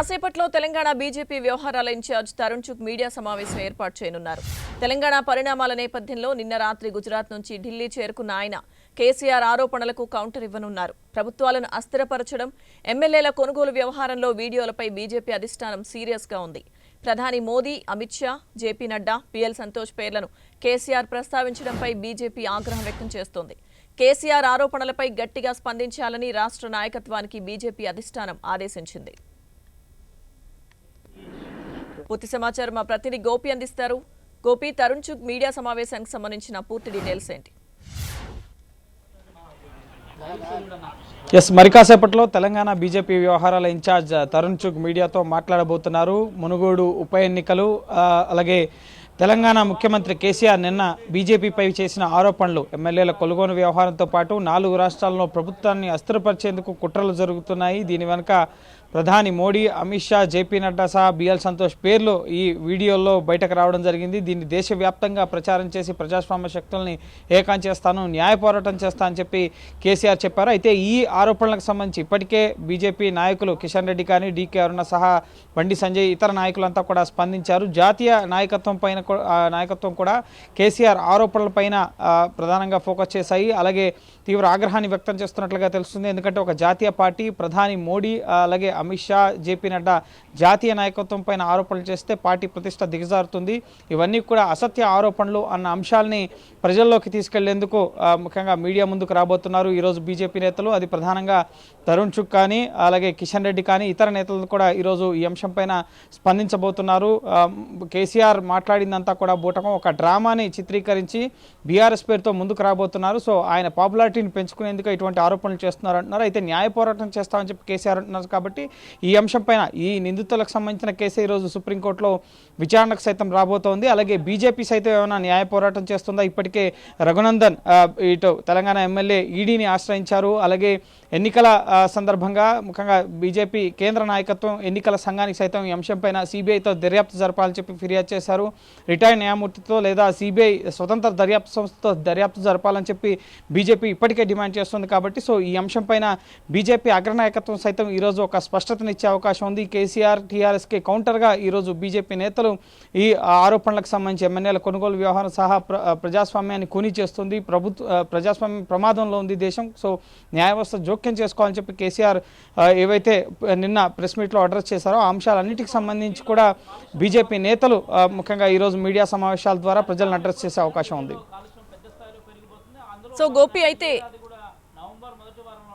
కాసేపట్లో తెలంగాణ బీజేపీ వ్యవహారాల incharge Tarun Chugh media సమావేశం ఏర్పాటు చేయనున్నారు. తెలంగాణ పరిణామాల నేపథ్యంలో నిన్న రాత్రి గుజరాత్ నుంచి ఢిల్లీ చేరుకున్న ఆయన కేసీఆర్ ఆరోపణలకు కౌంటర్ ఇవ్వనున్నారు. ప్రభుత్వాలను అస్థిరపరచడం, ఎమ్మెల్యేల కొనుగోలు వ్యవహారంలో వీడియోలపై బీజేపీ అధిష్టానం సీరియస్ గా ఉంది. ప్రధాని మోదీ, అమిత్ షా, జేపీ నడ్డా, పిఎల్ సంతోష్ పేర్లను కేసీఆర్ ప్రస్తావించడంపై బీజేపీ ఆగ్రహం వ్యక్తం చేస్తోంది. కేసీఆర్ ఆరోపణలపై గట్టిగా స్పందించాలని రాష్ట్ర నాయకత్వానికి బీజేపీ అధిష్టానం ఆదేశించింది. పూర్తి సమాచారం మా ప్రతినిధి గోపి అందిస్తారు. గోపి, తరుణ్ చుగ్ మీడియా సమావేశానికి సంబంధించిన పూర్తి డీటెయిల్స్ ఏంటి? మరి కాసేపట్లో తెలంగాణ బీజేపీ వ్యవహారాల ఇన్ఛార్జ్ తరుణ్ చుగ్ మీడియాతో మాట్లాడబోతున్నారు. మునుగోడు ఉప ఎన్నికలు, అలాగే తెలంగాణ ముఖ్యమంత్రి కేసీఆర్ నిన్న బీజేపీపై చేసిన ఆరోపణలు, ఎమ్మెల్యేల కొనుగోలు వ్యవహారంతో పాటు 4 రాష్ట్రాల్లో ప్రభుత్వాన్ని అస్థిరపరిచేందుకు కుట్రలు జరుగుతున్నాయి. దీని వెనుక ప్రధాని మోడీ, అమిత్ షా, జేపీ నడ్డా సహా బిఎల్ సంతోష్ పేర్లు ఈ వీడియోలో బయటకు రావడం జరిగింది. దీన్ని దేశవ్యాప్తంగా ప్రచారం చేసి ప్రజాస్వామ్య శక్తుల్ని ఏకం చేస్తాను, న్యాయ పోరాటం చేస్తా అని చెప్పి కేసీఆర్ చెప్పారు. అయితే ఈ ఆరోపణలకు సంబంధించి ఇప్పటికే బీజేపీ నాయకులు కిషన్ రెడ్డి కానీ, డీకే అరుణ సహా బండి సంజయ్, ఇతర నాయకులంతా కూడా స్పందించారు. జాతీయ నాయకత్వం కూడా కేసీఆర్ ఆరోపణలపైన ప్రధానంగా ఫోకస్ చేశాయి. అలాగే తీవ్ర ఆగ్రహాన్ని వ్యక్తం చేస్తున్నట్లుగా తెలుస్తుంది. ఎందుకంటే ఒక జాతీయ పార్టీ, ప్రధాని మోడీ, అలాగే అమిత్ షా, జేపీ నడ్డా జాతీయ నాయకత్వం పైన ఆరోపణలు చేస్తే పార్టీ ప్రతిష్ట దిగజారుతుంది. ఇవన్నీ కూడా అసత్య ఆరోపణలు అన్న అంశాలని ప్రజల్లోకి తీసుకెళ్లేందుకు ముఖ్యంగా మీడియా ముందుకు రాబోతున్నారు ఈరోజు బీజేపీ నేతలు. అది ప్రధానంగా తరుణ్ చుగ్ కానీ, అలాగే కిషన్ రెడ్డి కానీ, ఇతర నేతలు కూడా ఈరోజు ఈ అంశం పైన స్పందించబోతున్నారు. కేసీఆర్ మాట్లాడిందంతా కూడా బూటకం, ఒక డ్రామాని చిత్రీకరించి బీఆర్ఎస్ పేరుతో ముందుకు రాబోతున్నారు. సో ఆయన పాపులారిటీని పెంచుకునేందుకు ఇటువంటి ఆరోపణలు చేస్తున్నారు అంటున్నారు. అయితే న్యాయ పోరాటం చేస్తామని చెప్పి కేసీఆర్ అంటున్నారు. కాబట్టి ఈ అంశం పైన, ఈ నిందితులకు సంబంధించిన కేసు ఈరోజు సుప్రీంకోర్టులో విచారణకు సైతం రాబోతోంది. అలాగే బీజేపీ సైతం ఏమైనా న్యాయ పోరాటం చేస్తుందా? ఇప్పటికే రఘునందన్ ఇటు తెలంగాణ ఎమ్మెల్యే ఈడీని ఆశ్రయించారు. అలాగే ఎన్నికల సందర్భంగా ముఖ్యంగా బీజేపీ కేంద్ర నాయకత్వం ఎన్నికల సంఘానికి సైతం ఈ అంశంపైన సిబిఐతో దర్యాప్తు జరపాలని చెప్పి ఫిర్యాదు చేశారు. రిటైర్డ్ న్యాయమూర్తితో లేదా సిబిఐ స్వతంత్ర దర్యాప్తు సంస్థతో దర్యాప్తు జరపాలని చెప్పి బీజేపీ ఇప్పటికే డిమాండ్ చేస్తుంది. కాబట్టి సో ఈ అంశంపైన బీజేపీ అగ్రనాయకత్వం సైతం ఈరోజు ఒక స్పష్టతనిచ్చే అవకాశం ఉంది. కేసీఆర్, టీఆర్ఎస్కి కౌంటర్గా ఈరోజు బీజేపీ నేతలు ఈ ఆరోపణలకు సంబంధించి ఎమ్మెల్యేల కొనుగోలు వ్యవహారం సహా ప్రజాస్వామ్యాన్ని కూనీ చేస్తుంది, ప్రజాస్వామ్యం ప్రమాదంలో ఉంది దేశం. సో న్యాయ వ్యవస్థ జోక్యం చేసుకోవాలని చెప్పి కేసీఆర్ ఏవైతే నిన్న ప్రెస్ మీట్లో అడ్రస్ చేశారో ఆ అంశాలన్నిటికి సంబంధించి కూడా బీజేపీ నేతలు ముఖ్యంగా ఈరోజు మీడియా సమావేశాల ద్వారా ప్రజలను అడ్రస్ చేసే అవకాశం ఉంది. సో గోపి, అయితే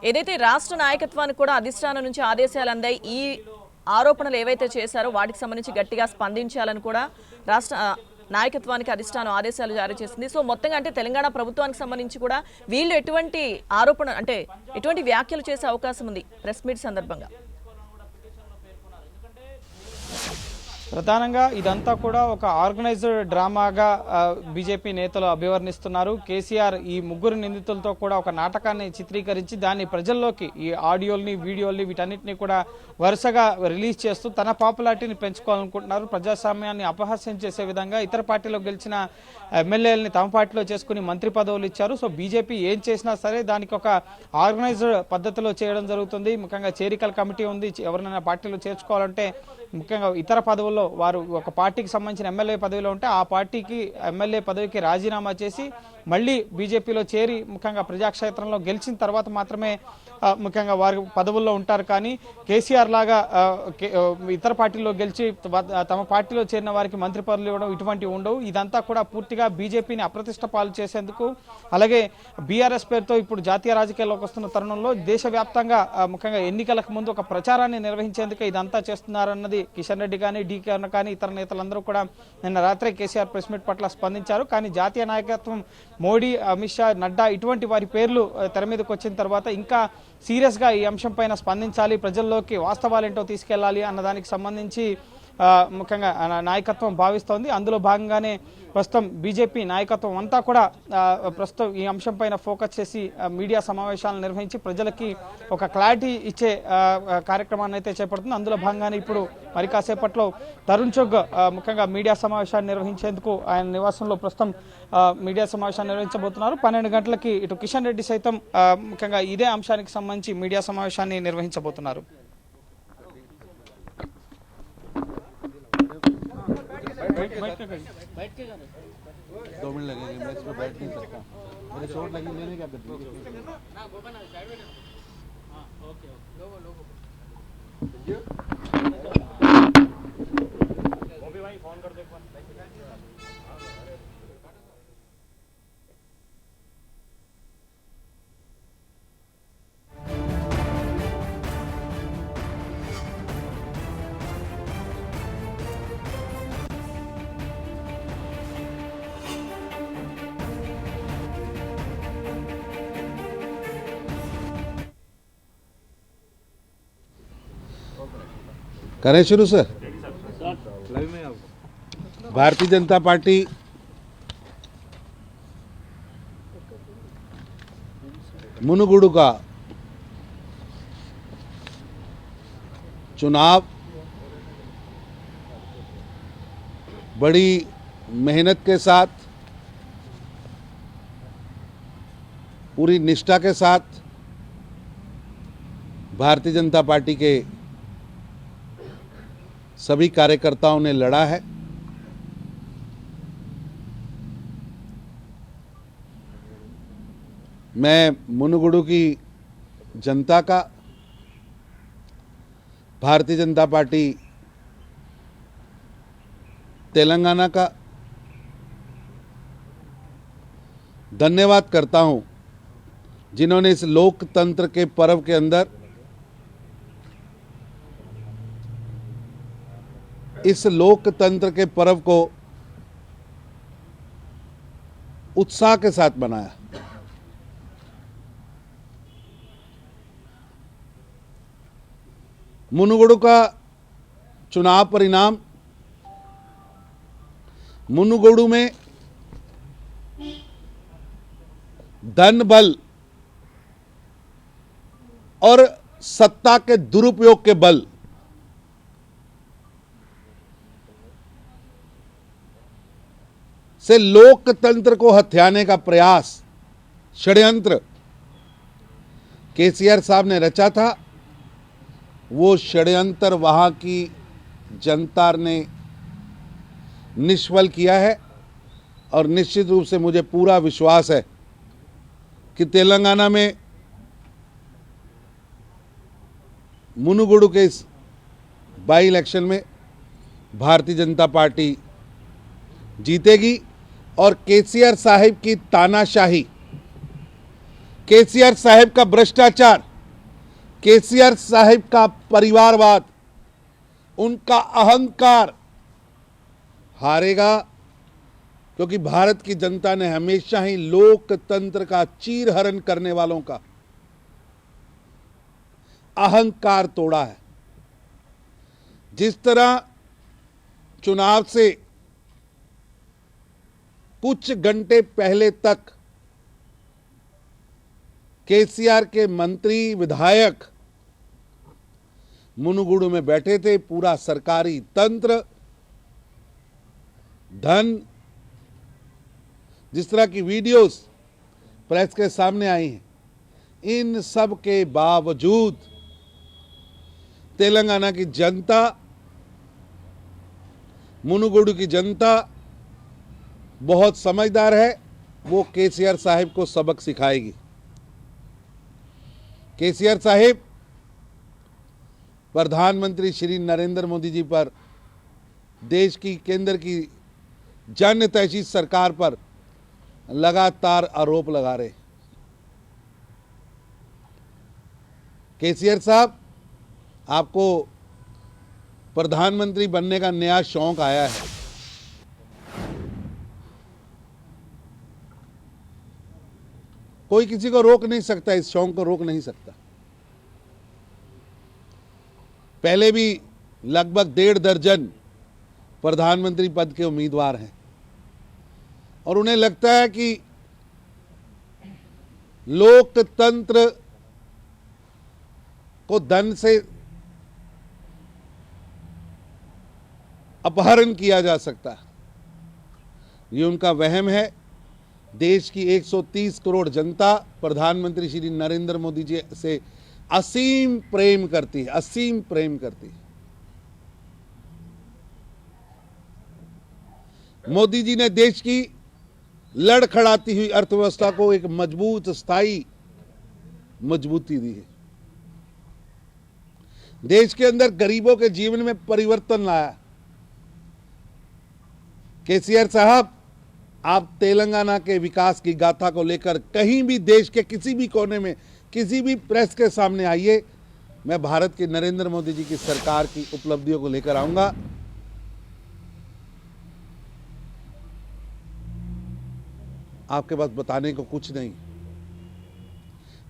ఏదైతే రాష్ట్ర నాయకత్వానికి కూడా అధిష్టానం నుంచి ఆదేశాలు అందాయి, ఈ ఆరోపణలు ఏవైతే చేశారో వాటికి సంబంధించి గట్టిగా స్పందించాలని కూడా రాష్ట్ర నాయకత్వానికి అధిష్టానం ఆదేశాలు జారీ చేసింది. సో మొత్తంగా అంటే తెలంగాణ ప్రభుత్వానికి సంబంధించి కూడా వీళ్ళు ఎటువంటి ఆరోపణ అంటే ఎటువంటి వ్యాఖ్యలు చేసే అవకాశం ఉంది ప్రెస్ మీట్ సందర్భంగా? ప్రధానంగా ఇదంతా కూడా ఒక ఆర్గనైజ్డ్ డ్రామాగా బీజేపీ నేతలు అభివర్ణిస్తున్నారు. కేసీఆర్ ఈ 3 నిందితులతో కూడా ఒక నాటకాన్ని చిత్రీకరించి దాన్ని ప్రజల్లోకి ఈ ఆడియోల్ని, వీడియోల్ని వీటన్నిటిని కూడా వరుసగా రిలీజ్ చేస్తూ తన పాపులారిటీని పెంచుకోవాలనుకుంటున్నారు. ప్రజాస్వామ్యాన్ని అపహాస్యం చేసే విధంగా ఇతర పార్టీలో గెలిచిన ఎమ్మెల్యేలని తమ పార్టీలో చేసుకుని మంత్రి పదవులు ఇచ్చారు. సో బీజేపీ ఏం చేసినా సరే దానికి ఒక ఆర్గనైజ్డ్ పద్ధతిలో చేయడం జరుగుతుంది. ముఖ్యంగా చేరికల కమిటీ ఉంది. ఎవరినైనా పార్టీలో చేర్చుకోవాలంటే ముఖ్యంగా ఇతర పదవుల్లో వారు ఒక పార్టీకి సంబంధించిన ఎమ్మెల్యే పదవిలో ఉంటే ఆ పార్టీకి ఎమ్మెల్యే పదవికి రాజీనామా చేసి మళ్ళీ బీజేపీలో చేరి ముఖ్యంగా ప్రజాక్షేత్రంలో గెలిచిన తర్వాత మాత్రమే ముఖ్యంగా వారి పదవుల్లో ఉంటారు. కానీ కేసీఆర్ లాగా ఇతర పార్టీల్లో గెలిచి తమ పార్టీలో చేరిన వారికి మంత్రి పదవులు ఇవ్వడం ఇటువంటివి ఉండవు. ఇదంతా కూడా పూర్తిగా బీజేపీని అప్రతిష్ట పాలు చేసేందుకు, అలాగే బీఆర్ఎస్ పేరుతో ఇప్పుడు జాతీయ రాజకీయాల్లోకి వస్తున్న తరుణంలో దేశవ్యాప్తంగా ముఖ్యంగా ఎన్నికలకు ముందు ఒక ప్రచారాన్ని నిర్వహించేందుకు ఇదంతా చేస్తున్నారన్నది కిషన్ రెడ్డి కానీ, డీకే అరుణ కానీ ఇతర నేతలందరూ కూడా నిన్న రాత్రి కేసీఆర్ ప్రెస్ మీట్ పట్ల స్పందించారు. కానీ జాతీయ నాయకత్వం మోడీ, అమిత్ షా, నడ్డా ఇటువంటి వారి పేర్లు తెర మీదకి వచ్చిన తర్వాత ఇంకా సీరియస్గా ఈ అంశం పైన స్పందించాలి, ప్రజల్లోకి వాస్తవాలేంటో తీసుకెళ్లాలి అన్నదానికి సంబంధించి ముఖ్యంగా నాయకత్వం భావిస్తోంది. అందులో భాగంగానే ప్రస్తుతం బీజేపీ నాయకత్వం అంతా కూడా ప్రస్తుతం ఈ అంశం పైన ఫోకస్ చేసి మీడియా సమావేశాలను నిర్వహించి ప్రజలకి ఒక క్లారిటీ ఇచ్చే కార్యక్రమాన్ని అయితే చేపడుతుంది. అందులో భాగంగానే ఇప్పుడు మరి కాసేపట్లో తరుణ్ చుగ్ ముఖ్యంగా మీడియా సమావేశాన్ని నిర్వహించేందుకు ఆయన నివాసంలో ప్రస్తుతం మీడియా సమావేశాన్ని నిర్వహించబోతున్నారు. 12 గంటలకి ఇటు కిషన్ రెడ్డి సైతం ముఖ్యంగా ఇదే అంశానికి సంబంధించి మీడియా సమావేశాన్ని నిర్వహించబోతున్నారు. 2 मिनट लगेंगे, मैं इस पर बैठ नहीं सकता, मेरे चोट लगी, मैंने क्या कर दिया। करें शुरू सर। भारतीय जनता पार्टी मुनुगुडु का चुनाव बड़ी मेहनत के साथ, पूरी निष्ठा के साथ भारतीय जनता पार्टी के सभी कार्यकर्ताओं ने लड़ा है। मैं मुनुगुडु की जनता का, भारतीय जनता पार्टी तेलंगाना का धन्यवाद करता हूं, जिन्होंने इस लोकतंत्र के पर्व के अंदर इस लोकतंत्र के पर्व को उत्साह के साथ मनाया। मुनुगुडु का चुनाव परिणाम मुनुगुडु में धन बल और सत्ता के दुरुपयोग के बल से लोकतंत्र को हथियाने का प्रयास, षड्यंत्र केसीआर साहब ने रचा था। वो षड्यंत्र वहां की जनता ने निष्फल किया है और निश्चित रूप से मुझे पूरा विश्वास है कि तेलंगाना में मुनुगुडु के इस बाई इलेक्शन में भारतीय जनता पार्टी जीतेगी और केसीआर साहिब की तानाशाही, केसीआर साहिब का भ्रष्टाचार, केसीआर साहिब का परिवारवाद, उनका अहंकार हारेगा, क्योंकि भारत की जनता ने हमेशा ही लोकतंत्र का चीरहरण करने वालों का अहंकार तोड़ा है। जिस तरह चुनाव से कुछ घंटे पहले तक केसीआर के मंत्री विधायक मुनुगुडु में बैठे थे, पूरा सरकारी तंत्र, धन, जिस तरह की वीडियोस प्रेस के सामने आई हैं, इन सब के बावजूद तेलंगाना की जनता, मुनुगुडु की जनता बहुत समझदार है। वो केसीआर साहिब को सबक सिखाएगी। केसीआर साहिब प्रधानमंत्री श्री नरेंद्र मोदी जी पर, देश की केंद्र की जनहितैषी सरकार पर लगातार आरोप लगा रहे। केसीआर साहब, आपको प्रधानमंत्री बनने का नया शौक आया है। कोई किसी को रोक नहीं सकता, इस शौक को रोक नहीं सकता। पहले भी लगभग 1.5 दर्जन प्रधानमंत्री पद के उम्मीदवार हैं और उन्हें लगता है कि लोकतंत्र को धन से अपहरण किया जा सकता है। ये उनका वहम है। देश की 130 करोड़ जनता प्रधानमंत्री श्री नरेंद्र मोदी जी से असीम प्रेम करती है, असीम प्रेम करती है। मोदी जी ने देश की लड़खड़ाती हुई अर्थव्यवस्था को एक मजबूत स्थायी मजबूती दी है। देश के अंदर गरीबों के जीवन में परिवर्तन लाया। केसीआर साहब, आप तेलंगाना के विकास की गाथा को लेकर कहीं भी देश के किसी भी कोने में किसी भी प्रेस के सामने आइए, मैं भारत के नरेंद्र मोदी जी की सरकार की उपलब्धियों को लेकर आऊंगा। आपके पास बताने को कुछ नहीं।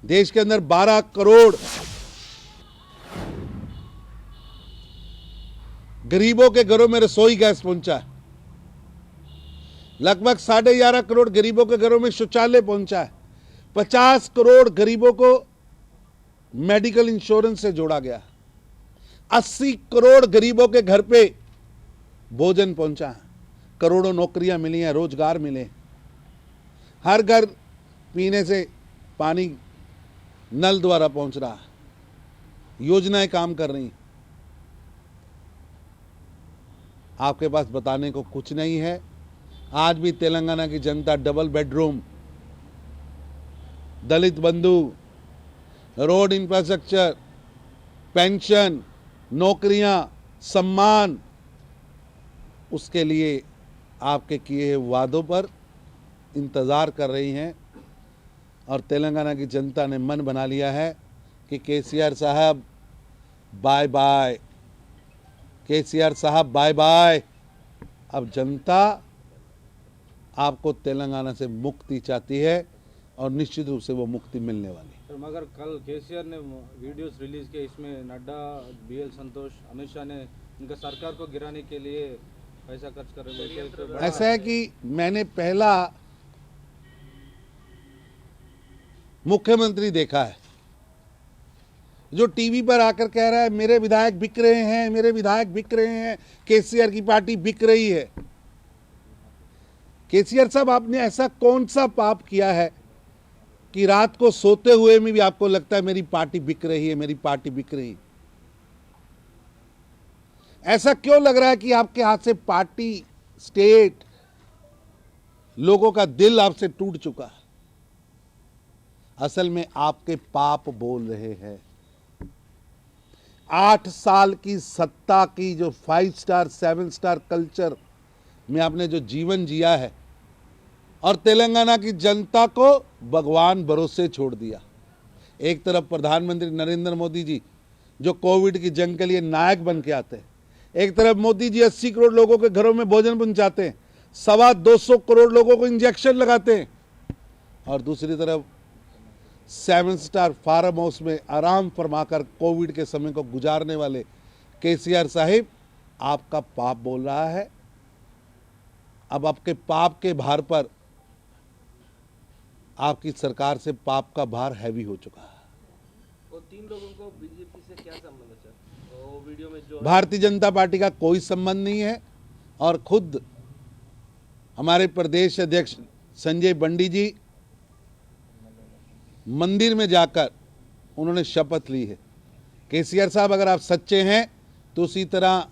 देश के अंदर 12 करोड़ गरीबों के घरों में रसोई गैस पहुंचा है। लगभग 11.5 करोड़ गरीबों के घरों में शौचालय पहुंचा है। 50 करोड़ गरीबों को मेडिकल इंश्योरेंस से जोड़ा गया। 80 करोड़ गरीबों के घर पे भोजन पहुंचा है। करोड़ों नौकरियां मिली हैं, रोजगार मिले। हर घर पीने से पानी नल द्वारा पहुंच रहा है। योजनाएं काम कर रही। आपके पास बताने को कुछ नहीं है। आज भी तेलंगाना की जनता डबल बेडरूम, दलित बंधु, रोड इंफ्रास्ट्रक्चर, पेंशन, नौकरियां, सम्मान, उसके लिए आपके किए वादों पर इंतज़ार कर रही हैं। और तेलंगाना की जनता ने मन बना लिया है कि केसीआर साहब बाय बाय, केसीआर साहब बाय बाय। अब जनता आपको तेलंगाना से मुक्ति चाहती है और निश्चित रूप से वो मुक्ति मिलने वाली है। सर, मगर कल केसीआर ने वीडियोस रिलीज किए, इसमें नड्डा, बीएल संतोष, अमित शाह ने इनका सरकार को गिराने के लिए पैसा खर्च कर रहे हैं। ऐसा है कि मैंने पहला मुख्यमंत्री देखा है जो टीवी पर आकर कह रहा है मेरे विधायक बिक रहे हैं, मेरे विधायक बिक रहे हैं, केसीआर की पार्टी बिक रही है। केसीआर साहब, आपने ऐसा कौन सा पाप किया है कि रात को सोते हुए में भी आपको लगता है मेरी पार्टी बिक रही है, मेरी पार्टी बिक रही है? ऐसा क्यों लग रहा है कि आपके हाथ से पार्टी, स्टेट, लोगों का दिल आपसे टूट चुका है? असल में आपके पाप बोल रहे हैं। 8 साल की सत्ता की जो 5 स्टार 7 स्टार कल्चर में आपने जो जीवन जिया है और तेलंगाना की जनता को भगवान भरोसे छोड़ दिया। एक तरफ प्रधानमंत्री नरेंद्र मोदी जी जो कोविड की जंग के लिए नायक बन के आते हैं, एक तरफ मोदी जी 80 करोड़ लोगों के घरों में भोजन पहुंचाते हैं, 225 करोड़ लोगों को इंजेक्शन लगाते हैं, और दूसरी तरफ 7 स्टार फार्म हाउस में आराम फरमाकर कोविड के समय को गुजारने वाले केसीआर साहिब आपका पाप बोल रहा है। अब आपके पाप के भार पर आपकी सरकार से पाप का भार हैवी हो चुका है। वो 3 लोगों को बीजेपी से क्या संबंध है सर? वो वीडियो में जो भारतीय जनता पार्टी का कोई संबंध नहीं है। और खुद हमारे प्रदेश अध्यक्ष संजय बंडी जी मंदिर में जाकर उन्होंने शपथ ली है। केसीआर साहब, अगर आप सच्चे हैं तो उसी तरह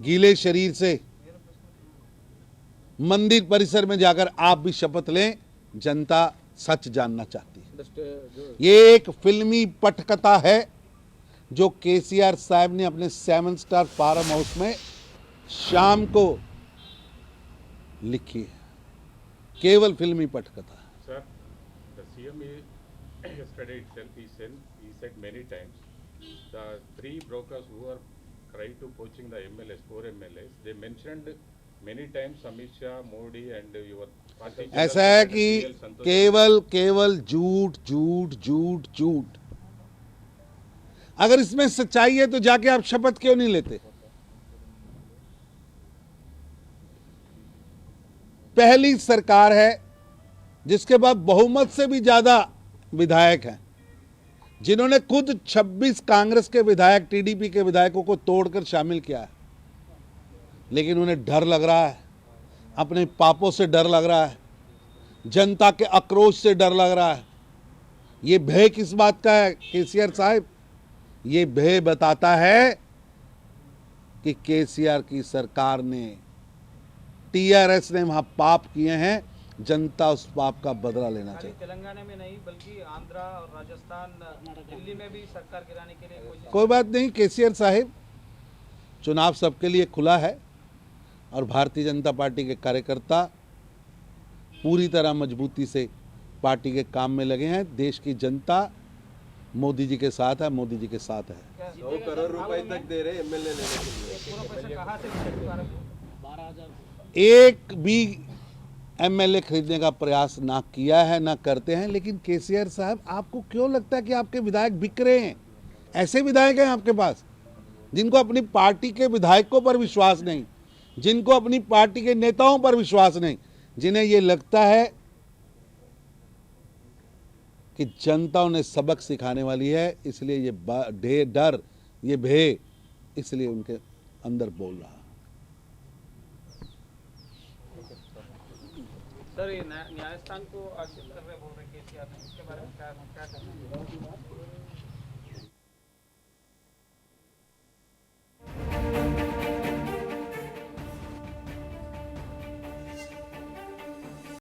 गीले शरीर से मंदिर परिसर में जाकर आप भी शपथ लें। जनता सच जानना चाहती है। ये एक फिल्मी पटकथा है जो केसीआर साहब ने अपने 7 स्टार फार्म हाउस में शाम को लिखी है। केवल फिल्मी पटकथा। Sir, the CM yesterday itself he said many times the 3 brokers who are trying to poaching the MLAs, 4 MLAs, they mentioned many times Amit Shah, Modi and your party. ऐसा है कि केवल झूठ झूठ झूठ झूठ। अगर इसमें सच्चाई है तो जाके आप शपथ क्यों नहीं लेते? पहली सरकार है जिसके बाद बहुमत से भी ज्यादा विधायक हैं, जिन्होंने खुद 26 कांग्रेस के विधायक, टीडीपी के विधायकों को तोड़कर शामिल किया है। लेकिन उन्हें डर लग रहा है, अपने पापों से डर लग रहा है, जनता के आक्रोश से डर लग रहा है। ये भय किस बात का है केसीआर साहब? ये भय बताता है कि केसीआर की सरकार ने टीआरएस ने वहां पाप किए हैं, जनता उस पाप का बदला लेना चाहिए। तेलंगाना में नहीं बल्कि आंध्रा और राजस्थान, दिल्ली में भी सरकार गिराने के लिए कोई बात नहीं, केसीआर साहिब, चुनाव सबके लिए खुला है और भारतीय जनता पार्टी के कार्यकर्ता पूरी तरह मजबूती से पार्टी के काम में लगे हैं। देश की जनता मोदी जी के साथ है, मोदी जी के साथ है। 100 करोड़ रुपए तक दे रहे एमएलए लेने के लिए। एक भी एमएलए खरीदने का प्रयास ना किया है, ना करते हैं। लेकिन केसीआर साहब, आपको क्यों लगता है कि आपके विधायक बिक रहे हैं? ऐसे विधायक हैं आपके पास जिनको अपनी पार्टी के विधायकों पर विश्वास नहीं, जिनको अपनी पार्टी के नेताओं पर विश्वास नहीं, जिन्हें ये लगता है कि जनता उन्हें सबक सिखाने वाली है, इसलिए ये डर, ये भय इसलिए उनके अंदर बोल रहा है। सर, ये न्यायस्थान को आक्षेप कर रहे बोल रहे केसीआर ने, इसके बारे में क्या कहना है?